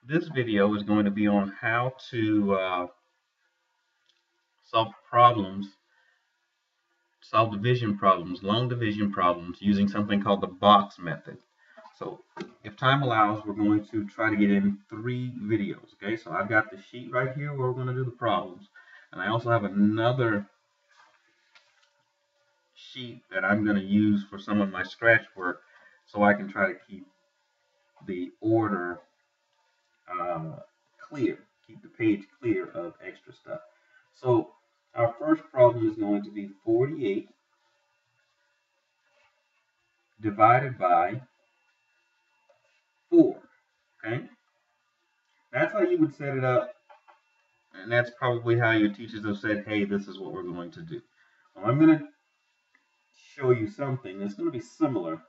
This video is going to be on how to solve problems, solve division problems, long division problems using something called the box method. So if time allows, we're going to try to get in 3 videos. Okay, so I've got the sheet right here where we're going to do the problems. And I also have another sheet that I'm going to use for some of my scratch work so I can try to keep the order clear, keep the page clear of extra stuff. So our first problem is going to be 48 divided by 4. Okay, that's how you would set it up, and that's probably how your teachers have said, hey, this is what we're going to do. Well, I'm going to show you something that's going to be similar,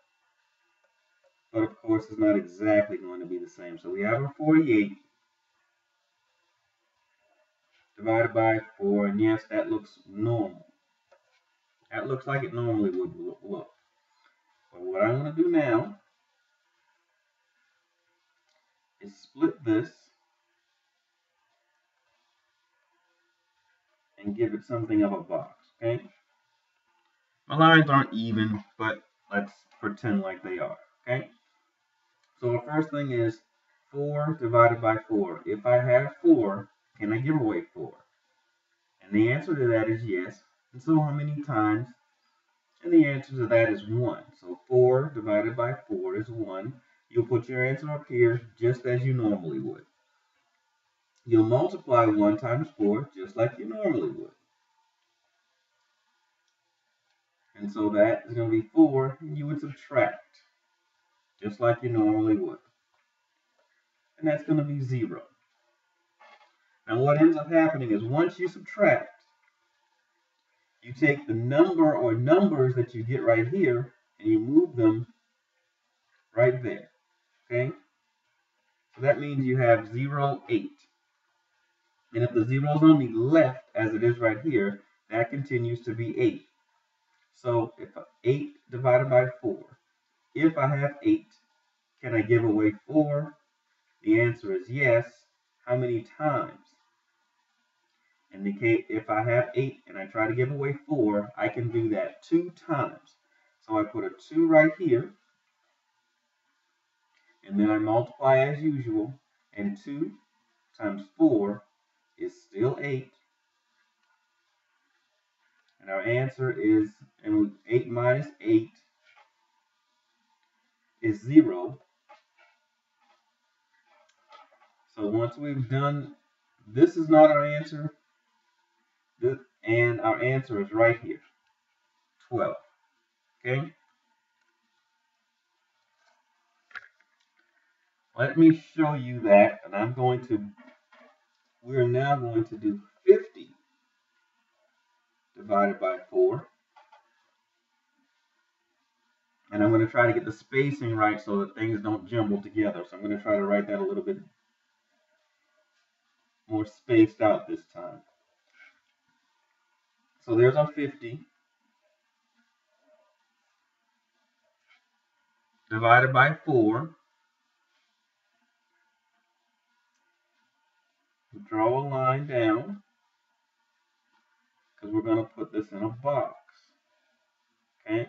but of course it's not exactly going to be the same. So we have a 48 divided by 4, and yes, that looks normal. That looks like it normally would look. But what I'm going to do now is split this and give it something of a box, okay? My lines aren't even, but let's pretend like they are, okay? So the first thing is 4 divided by 4. If I have 4, can I give away 4? And the answer to that is yes. And so how many times? And the answer to that is 1. So 4 divided by 4 is 1. You'll put your answer up here just as you normally would. You'll multiply 1 times 4 just like you normally would. And so that is going to be 4, and you would subtract just like you normally would. And that's going to be 0. Now what ends up happening is once you subtract, you take the number or numbers that you get right here and you move them right there, okay? So that means you have 0, 8. And if the 0 is on the left, as it is right here, that continues to be 8. So if 8 divided by 4, if I have 8, can I give away 4? The answer is yes. How many times? In the case, if I have 8 and I try to give away 4, I can do that 2 times. So I put a 2 right here, and then I multiply as usual, and 2 times 4 is still 8. And our answer is, and 8 minus 8 is 0. So once we've done, this is not our answer, and our answer is right here, 12. Okay? Let me show you that, and we're now going to do 50 divided by 4. And I'm going to try to get the spacing right so that things don't jumble together. So I'm going to try to write that a little bit more spaced out this time. So there's our 50 divided by 4. We draw a line down because we're going to put this in a box. Okay?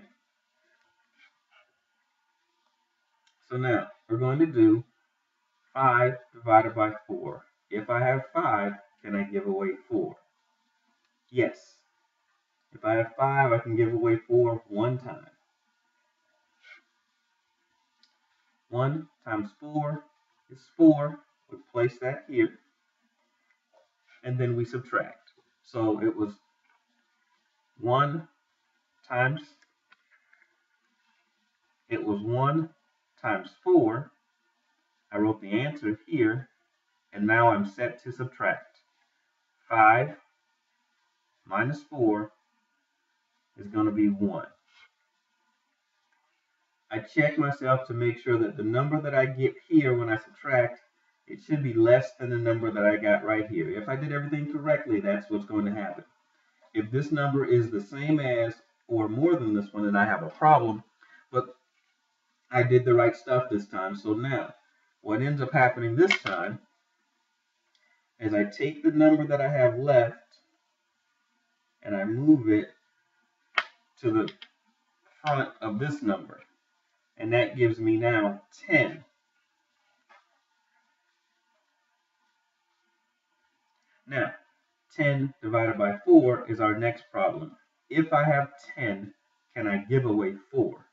So now we're going to do 5 divided by 4. If I have 5, can I give away 4? Yes. If I have 5, I can give away 4 one time. 1 times 4 is 4. We place that here. And then we subtract. So it was 1 times 4. I wrote the answer here, and now I'm set to subtract. 5 minus 4 is going to be 1. I check myself to make sure that the number that I get here when I subtract, it should be less than the number that I got right here. If I did everything correctly, that's what's going to happen. If this number is the same as or more than this one, then I have a problem. But I did the right stuff this time. So now what ends up happening this time is I take the number that I have left and I move it to the front of this number. And that gives me now 10. Now, 10 divided by 4 is our next problem. If I have 10, can I give away 4?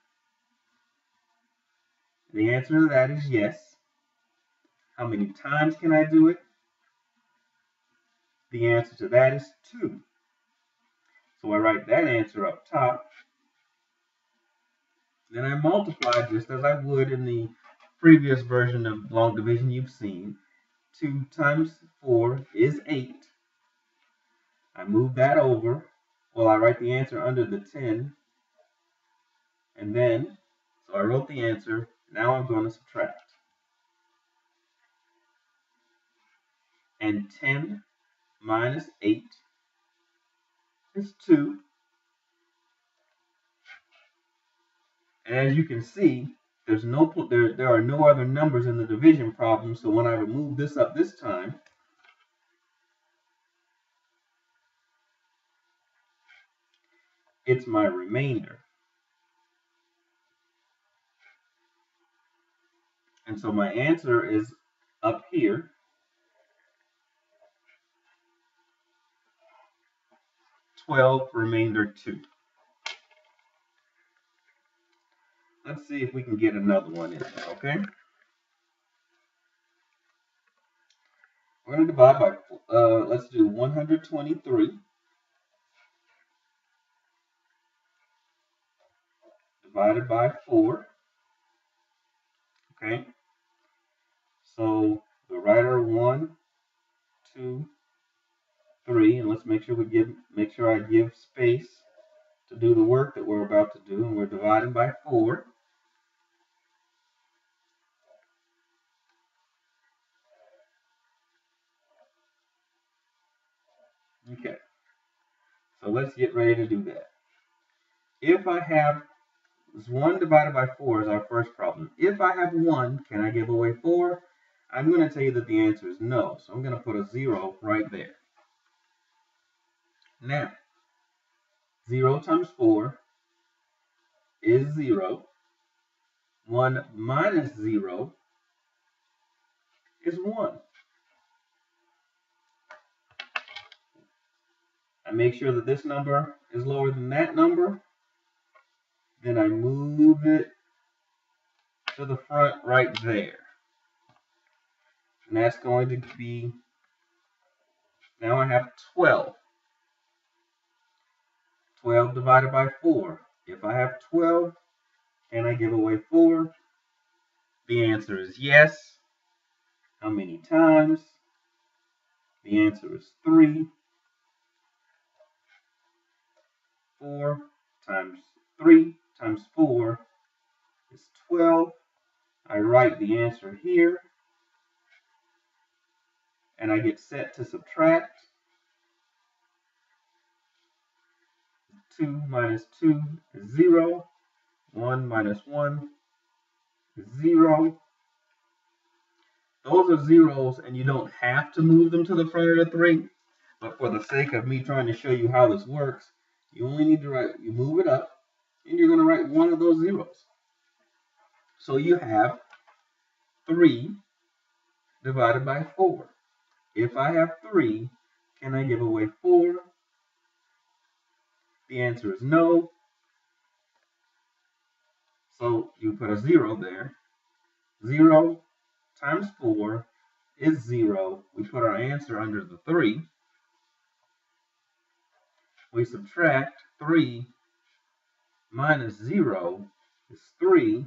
The answer to that is yes. How many times can I do it? The answer to that is 2. So I write that answer up top. Then I multiply just as I would in the previous version of long division you've seen. 2 times 4 is 8. I move that over. Well, I write the answer under the 10. And then, so I wrote the answer. Now I'm going to subtract. And 10 minus 8 is 2. And as you can see, there are no other numbers in the division problem. So when I remove this up this time, it's my remainder. And so my answer is up here. 12 remainder 2. Let's see if we can get another one in there, okay? We're going to divide by, let's do 123 divided by 4, okay? So the writer 1, 2, 3, and let's make sure I give space to do the work that we're about to do, and we're dividing by 4. Okay, so let's get ready to do that. If I have 1 divided by 4 is our first problem. If I have 1, can I give away 4? I'm going to tell you that the answer is no, so I'm going to put a 0 right there. Now, 0 times 4 is 0. 1 minus 0 is 1. I make sure that this number is lower than that number. Then I move it to the front right there. And that's going to be, now I have 12. 12 divided by 4. If I have 12, can I give away 4? The answer is yes. How many times? The answer is 3. 4 times 3 times 4 is 12. I write the answer here. And I get set to subtract. 2 minus 2 is 0. 1 minus 1 is 0. Those are zeros, and you don't have to move them to the front of the 3. But for the sake of me trying to show you how this works, you only need to write, you move it up, and you're going to write one of those zeros. So you have 3 divided by 4. If I have 3, can I give away 4? The answer is no. So you put a 0 there. 0 times 4 is 0. We put our answer under the 3. We subtract 3 minus 0 is 3.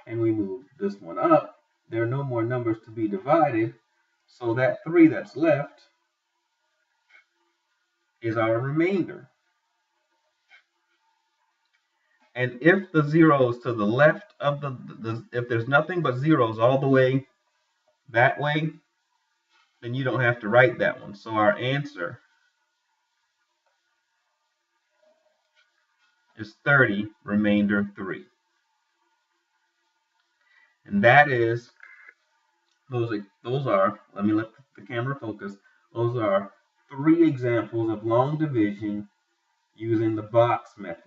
And we move this one up. There are no more numbers to be divided. So that 3 that's left is our remainder. And if the zeros to the left of if there's nothing but zeros all the way that way, then you don't have to write that one. So our answer is 30, remainder 3. And that is, those are, let me let the camera focus, those are 3 examples of long division using the box method.